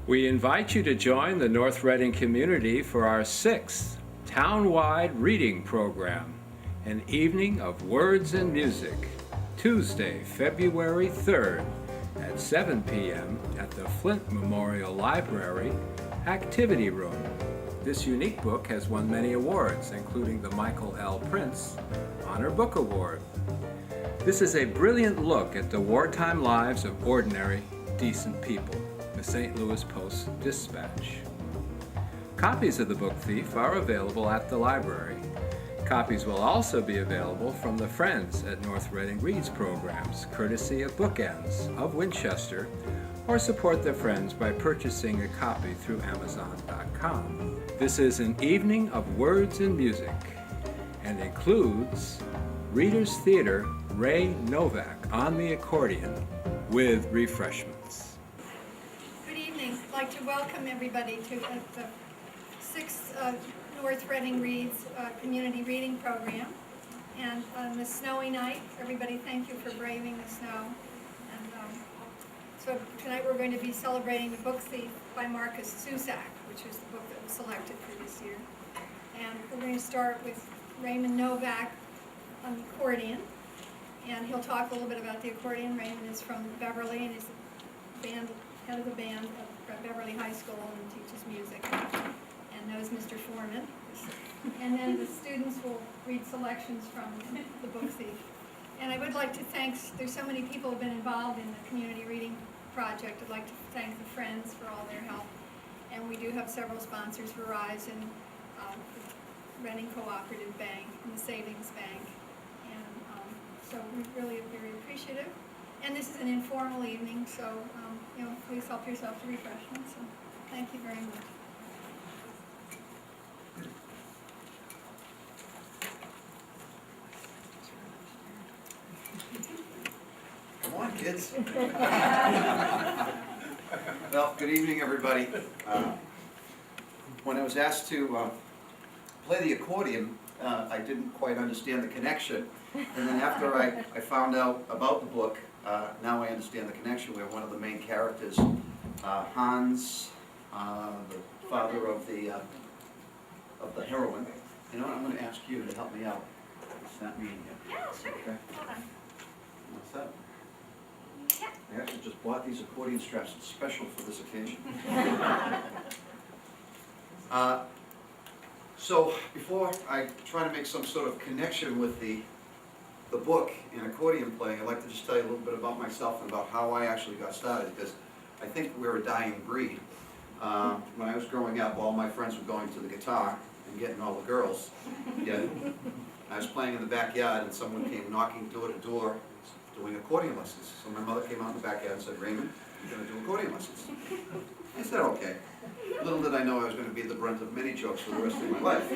We invite you to join the North Reading community for our 6th town-wide reading program, an evening of words and music, Tuesday, February 3rd at 7 p.m. at the Flint Memorial Library Activity Room. This unique book has won many awards, including the Michael L. Prince Honor Book Award. This is a brilliant look at the wartime lives of ordinary, decent people. The St. Louis Post-Dispatch. Copies of The Book Thief are available at the library. Copies will also be available from the Friends at North Reading Reads programs, courtesy of Bookends of Winchester, or support the Friends by purchasing a copy through Amazon.com. This is an evening of words and music and includes Reader's Theater Ray Novack on the accordion with refreshments. I'd like to welcome everybody to the 6th North Reading Reads Community Reading Program. And on this snowy night, everybody, thank you for braving the snow. And so tonight we're going to be celebrating The Book Thief by Marcus Zusak, which is the book that was selected for this year. And we're going to start with Raymond Novack on the accordion. And he'll talk a little bit about the accordion. Raymond is from Beverly and is the head of the band at Beverly High School and teaches music and knows Mr. Foreman. And then the students will read selections from The Book Thief. And I would like to thank, there's so many people who have been involved in the community reading project. I'd like to thank the Friends for all their help. And we do have several sponsors, Verizon, the Reading Cooperative Bank, and the Savings Bank. And so we really are very appreciative. And this is an informal evening, so please help yourself to refreshments. And thank you very much. Come on, kids. Well, good evening, everybody. When I was asked to play the accordion, I didn't quite understand the connection. And then after I found out about the book, now I understand the connection where one of the main characters, Hans, the father of the heroine. You know what, I'm going to ask you to help me out. It's not me here. Yeah, sure. Okay. Hold on. What's that? Yeah. I actually just bought these accordion straps special for this occasion. So before I try to make some sort of connection with the book and accordion playing, I'd like to just tell you a little bit about myself and about how I actually got started, because I think we're a dying breed. When I was growing up, all my friends were going to the guitar and getting all the girls. Yeah. I was playing in the backyard and someone came knocking door to door doing accordion lessons. So my mother came out in the backyard and said, "Raymond, you're going to do accordion lessons." I said, "Okay." Little did I know I was going to be the brunt of many jokes for the rest of my life.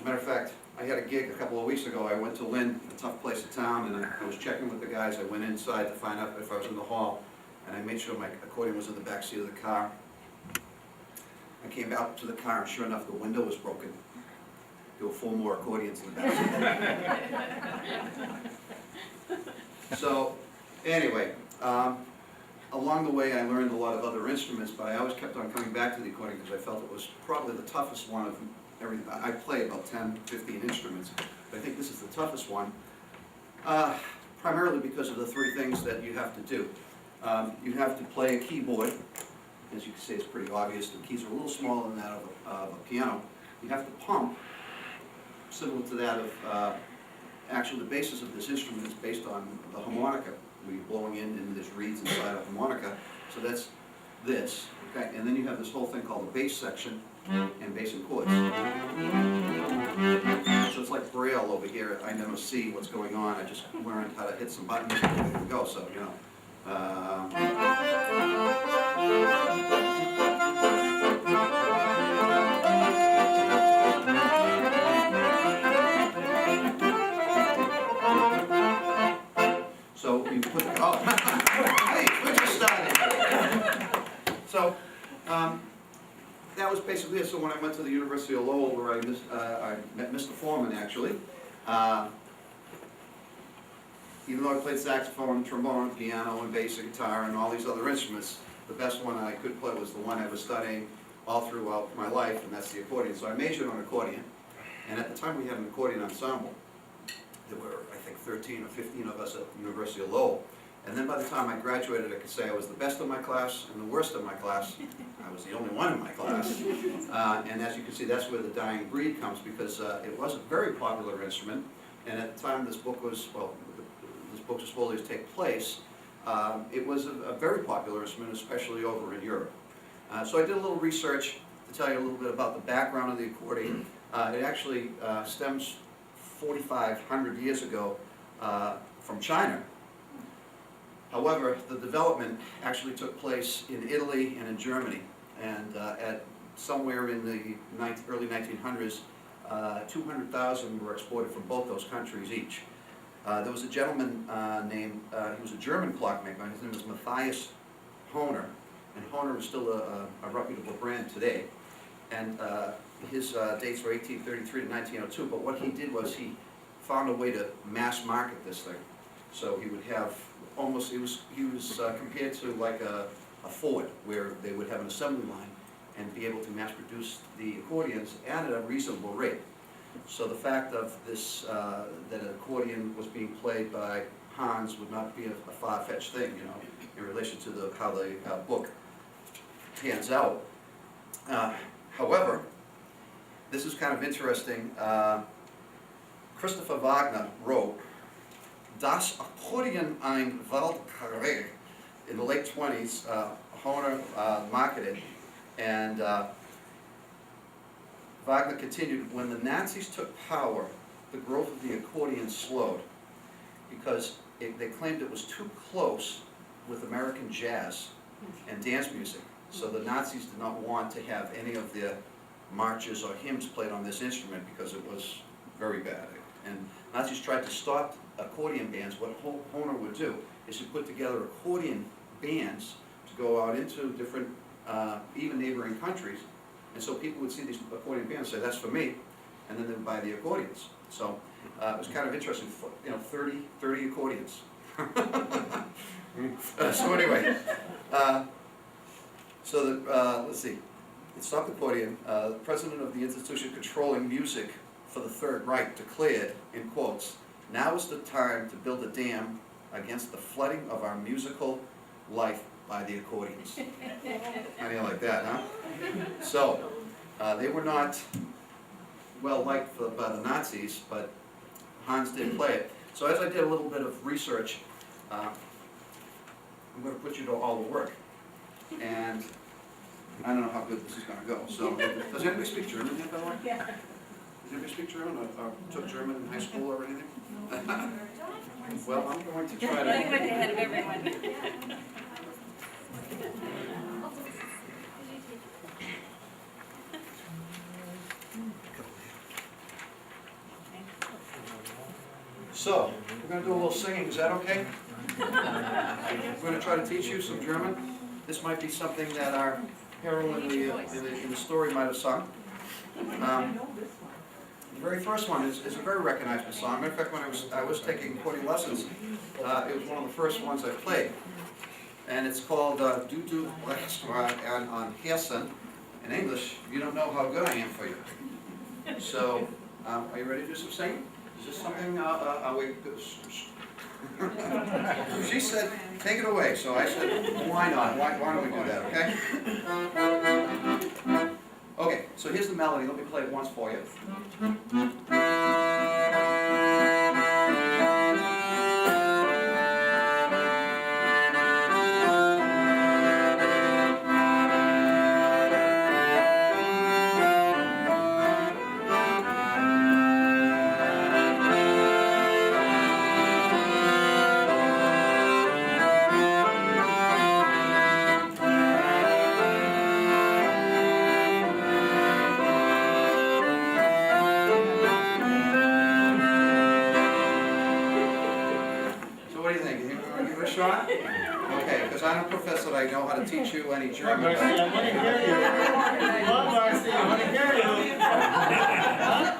Matter of fact, I had a gig a couple of weeks ago. I went to Lynn, a tough place of town, and I was checking with the guys. I went inside to find out if I was in the hall, and I made sure my accordion was in the back seat of the car. I came out to the car, and sure enough, the window was broken. There were 4 more accordions in the back seat. So, anyway, along the way, I learned a lot of other instruments, but I always kept on coming back to the accordion because I felt it was probably the toughest one of everything. I play about 10, 15 instruments, but I think this is the toughest one, primarily because of the 3 things that you have to do. You have to play a keyboard. As you can see, it's pretty obvious. The keys are a little smaller than that of a piano. You have to pump, similar to that of, actually the basis of this instrument is based on the harmonica. We're blowing in, and there's reeds inside a harmonica. So that's this, okay? And then you have this whole thing called the bass section and bass and chords. So it's like Braille over here. I never see what's going on. I just learned how to hit some buttons and there we go. So, you know. So you put, hey, we just started. So that was basically it. So when I went to the University of Lowell, where I met Mr. Foreman, actually, even though I played saxophone, trombone, piano, and bass guitar, and all these other instruments, the best one I could play was the one I was studying all throughout my life, and that's the accordion. So I majored on accordion, and at the time we had an accordion ensemble. There were, I think, 13 or 15 of us at the University of Lowell. And then by the time I graduated, I could say I was the best of my class and the worst of my class. I was the only one in my class. And as you can see, that's where the dying breed comes, because it was a very popular instrument. And at the time this book was, well, this book was supposed to take place, it was a very popular instrument, especially over in Europe. So I did a little research to tell you a little bit about the background of the accordion. It actually stems 4,500 years ago from China. However, the development actually took place in Italy and in Germany, and at somewhere in the early 1900s, 200,000 were exported from both those countries each. There was a gentleman named, he was a German clockmaker, his name was Matthias Hohner, and Hohner is still a reputable brand today. And his dates were 1833 to 1902, but what he did was he found a way to mass market this thing. So he would have almost, he was compared to like a Ford, where they would have an assembly line and be able to mass produce the accordions at a reasonable rate. So the fact of this, that an accordion was being played by Hans would not be a far-fetched thing, you know, in relation to how the book pans out. However, this is kind of interesting. Christopher Wagner wrote Das Accordion ein Weltkrieg in the late 20s. Hohner marketed, and Wagner continued, when the Nazis took power, the growth of the accordion slowed because they claimed it was too close with American jazz and dance music. So the Nazis did not want to have any of their marches or hymns played on this instrument because it was very bad. And Nazis tried to stop accordion bands. What Hohner would do is to put together accordion bands to go out into different, even neighboring countries. And so people would see these accordion bands and say, that's for me, and then they would buy the accordions. So it was kind of interesting, you know, 30 accordions. So anyway, let's see. It stopped accordion. The president of the institution controlling music for the Third Reich declared, in quotes, now is the time to build a dam against the flooding of our musical life by the accordions. How do you like that, huh? So, they were not well liked by the Nazis, but Hans did play it. So as I did a little bit of research, I'm going to put you to all the work. And I don't know how good this is going to go. So, does anybody speak German yet, by the way? Yeah. Does anybody speak German or took German in high school or anything? Well, I'm going to try to... I went ahead of everyone. So, we're going to do a little singing. Is that okay? We're going to try to teach you some German. This might be something that our hero in the story might have sung. The very first one is a very recognizable song. In fact, when I was taking accordion lessons, it was one of the first ones I played. And it's called Du du lachst on Hessen. In English, you don't know how good I am for you. So, are you ready to do some singing? Is this something, she said, take it away. So I said, why not? Why don't we do that, okay? Okay, so here's the melody. Let me play it once for you. Shot? Okay, because I'm a professor, I know how to teach you any German. Marcy, I want to hear you. Come, Marcy, I want to hear you.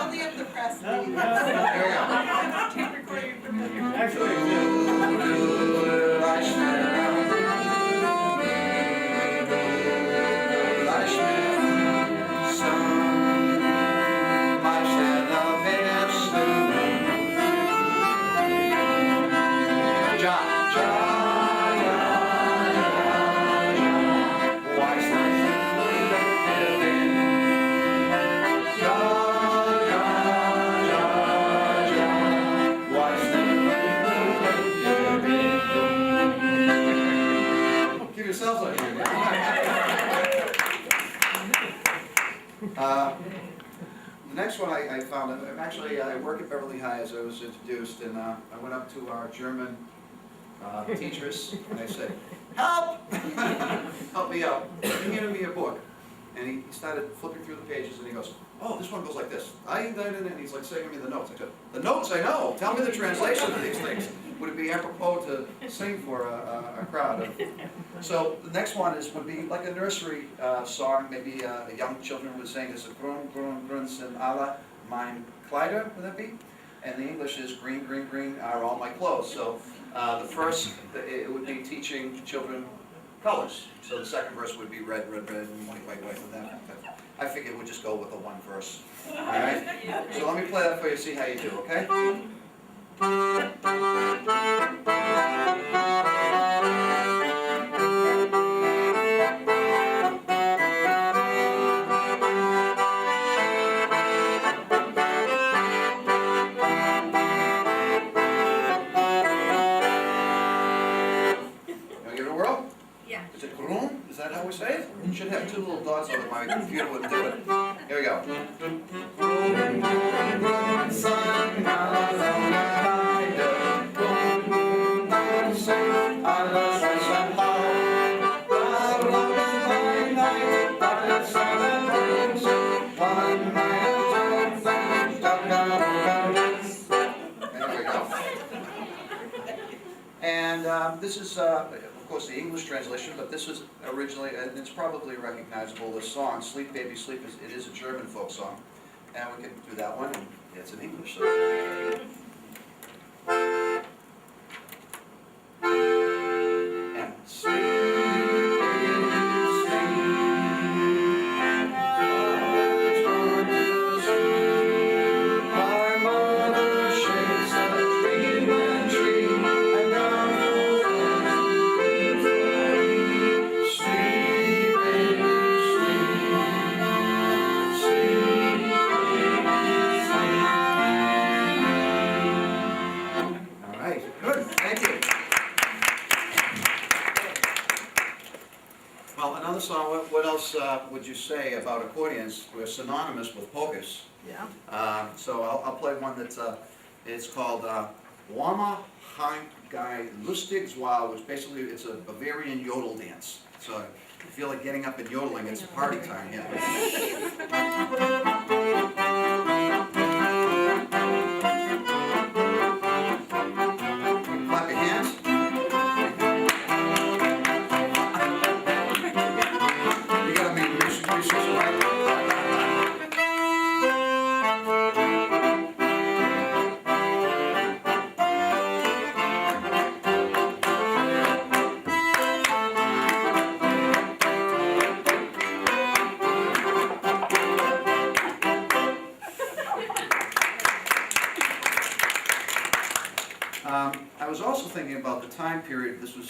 Only of the press, please. There we go. Actually, next one I found, actually, I work at Beverly High as I was introduced, and I went up to our German teachers, and I said, help! Help me out. He handed me a book, and he started flipping through the pages, and he goes, oh, this one goes like this. And he's like singing me the notes. I said, the notes I know, tell me the translation of these things. Would it be apropos to sing for a crowd? So the next one would be like a nursery song, maybe young children would sing. It's a grun, grun, grun, sind alle mein Kleider, would that be? And the English is green, green, green are all my clothes. So the first, it would be teaching children colors. So the second verse would be red, red, red, and white, white, white, and that. I figured we'd just go with the one verse. All right? So let me play that for you, see how you do, okay? Is it groom? Is that how we say it? You should have two little dots on it. My computer wouldn't do it. Here we go. And this is, of course, the English translation, but this was originally, and it's probably recognizable, the song, Sleep Baby Sleep, it is a German folk song. And we can do that one, and it's in English. So. And sleep, baby, sleep. Oh, it's sleep. My mother shakes a dream and dream, and down another song, what else would you say about accordions? We're synonymous with polkas. Yeah. So I'll play one that's, it's called Wama Hangai Lustig Zwa, which basically it's a Bavarian yodel dance. So if you feel like getting up and yodeling, it's party time here. Clap your hands. I was also thinking about the time period. This was